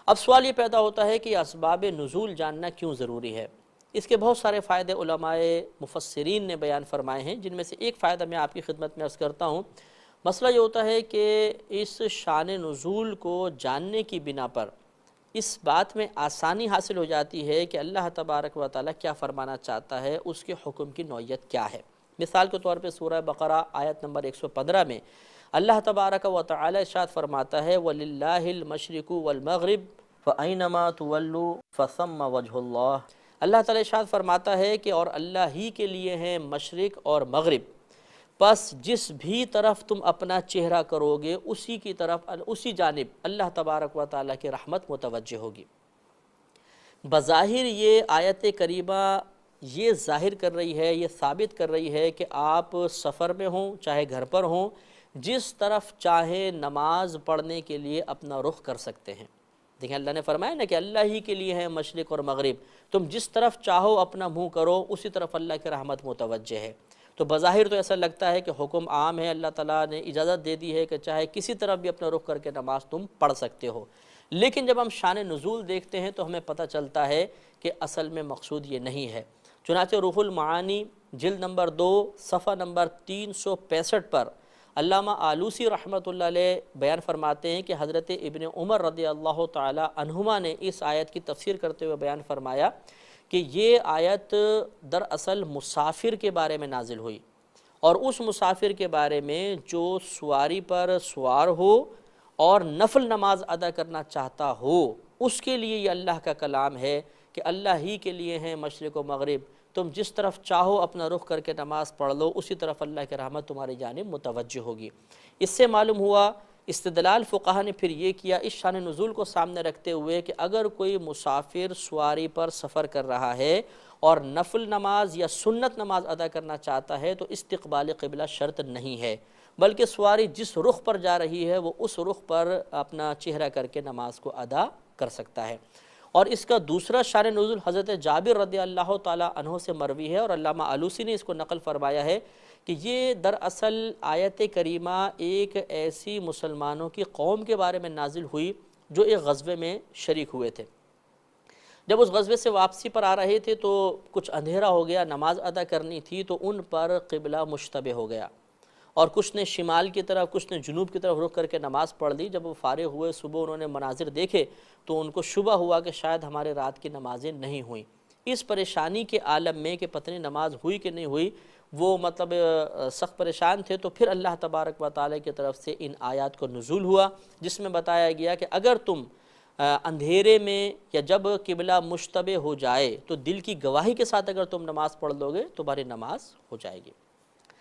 اب سوال یہ پیدا ہوتا ہے کہ اسباب نزول جاننا کیوں ضروری ہے؟ اس کے بہت سارے فائدے علماء مفسرین نے بیان فرمائے ہیں، جن میں سے ایک فائدہ میں آپ کی خدمت میں عرض کرتا ہوں۔ مسئلہ یہ ہوتا ہے کہ اس شان نزول کو جاننے کی بنا پر اس بات میں آسانی حاصل ہو جاتی ہے کہ اللہ تبارک و تعالیٰ کیا فرمانا چاہتا ہے، اس کے حکم کی نوعیت کیا ہے۔ مثال کے طور پہ سورہ بقرہ آیت نمبر 115 میں اللہ تبارک و تعالیٰ ارشاد فرماتا ہے وَلِلَّهِ الْمَشْرِقُ وَالْمَغْرِبُ فَأَيْنَمَا تُوَلُّوا فَثَمَّ وَجْهُ اللَّهِ۔ اللہ تعالیٰ ارشاد فرماتا ہے کہ اور اللہ ہی کے لیے ہیں مشرق اور مغرب، پس جس بھی طرف تم اپنا چہرہ کرو گے اسی کی طرف، اسی جانب اللہ تبارک و تعالیٰ کی رحمت متوجہ ہوگی۔ بظاہر یہ آیت کریمہ یہ ظاہر کر رہی ہے، یہ ثابت کر رہی ہے کہ آپ سفر میں ہوں چاہے گھر پر ہوں، جس طرف چاہے نماز پڑھنے کے لیے اپنا رخ کر سکتے ہیں۔ دیکھیں اللہ نے فرمایا نا کہ اللہ ہی کے لیے ہے مشرق اور مغرب، تم جس طرف چاہو اپنا منہ کرو اسی طرف اللہ کی رحمت متوجہ ہے۔ تو بظاہر تو ایسا لگتا ہے کہ حکم عام ہے، اللہ تعالیٰ نے اجازت دے دی ہے کہ چاہے کسی طرف بھی اپنا رخ کر کے نماز تم پڑھ سکتے ہو، لیکن جب ہم شان نزول دیکھتے ہیں تو ہمیں پتہ چلتا ہے کہ اصل میں مقصود یہ نہیں ہے۔ چنانچہ روح المعانی جلد نمبر 2 صفحہ نمبر 365 پر علامہ آلوسی رحمۃ اللہ علیہ بیان فرماتے ہیں کہ حضرت ابن عمر رضی اللہ تعالی عنہما نے اس آیت کی تفسیر کرتے ہوئے بیان فرمایا کہ یہ آیت دراصل مسافر کے بارے میں نازل ہوئی، اور اس مسافر کے بارے میں جو سواری پر سوار ہو اور نفل نماز ادا کرنا چاہتا ہو، اس کے لیے یہ اللہ کا کلام ہے کہ اللہ ہی کے لیے ہیں مشرق و مغرب، تم جس طرف چاہو اپنا رخ کر کے نماز پڑھ لو، اسی طرف اللہ کی رحمت تمہاری جانب متوجہ ہوگی۔ اس سے معلوم ہوا، استدلال فقہا نے پھر یہ کیا اس شان نزول کو سامنے رکھتے ہوئے کہ اگر کوئی مسافر سواری پر سفر کر رہا ہے اور نفل نماز یا سنت نماز ادا کرنا چاہتا ہے تو استقبال قبلہ شرط نہیں ہے، بلکہ سواری جس رخ پر جا رہی ہے وہ اس رخ پر اپنا چہرہ کر کے نماز کو ادا کر سکتا ہے۔ اور اس کا دوسرا شان نزول حضرت جابر رضی اللہ تعالیٰ عنہ سے مروی ہے، اور علامہ آلوسی نے اس کو نقل فرمایا ہے کہ یہ دراصل آیت کریمہ ایک ایسی مسلمانوں کی قوم کے بارے میں نازل ہوئی جو ایک غزوے میں شریک ہوئے تھے۔ جب اس غزوے سے واپسی پر آ رہے تھے تو کچھ اندھیرا ہو گیا، نماز ادا کرنی تھی تو ان پر قبلہ مشتبہ ہو گیا، اور کچھ نے شمال کی طرف کچھ نے جنوب کی طرف رخ کر کے نماز پڑھ لی۔ جب وہ فارغ ہوئے صبح انہوں نے مناظر دیکھے تو ان کو شبہ ہوا کہ شاید ہمارے رات کی نمازیں نہیں ہوئیں۔ اس پریشانی کے عالم میں کہ پتہ نہیں نماز ہوئی کہ نہیں ہوئی، وہ سخت پریشان تھے، تو پھر اللہ تبارک و تعالیٰ کی طرف سے ان آیات کو نزول ہوا جس میں بتایا گیا کہ اگر تم اندھیرے میں یا جب قبلہ مشتبہ ہو جائے تو دل کی گواہی کے ساتھ اگر تم نماز پڑھ لو گے تمہاری نماز ہو جائے گی۔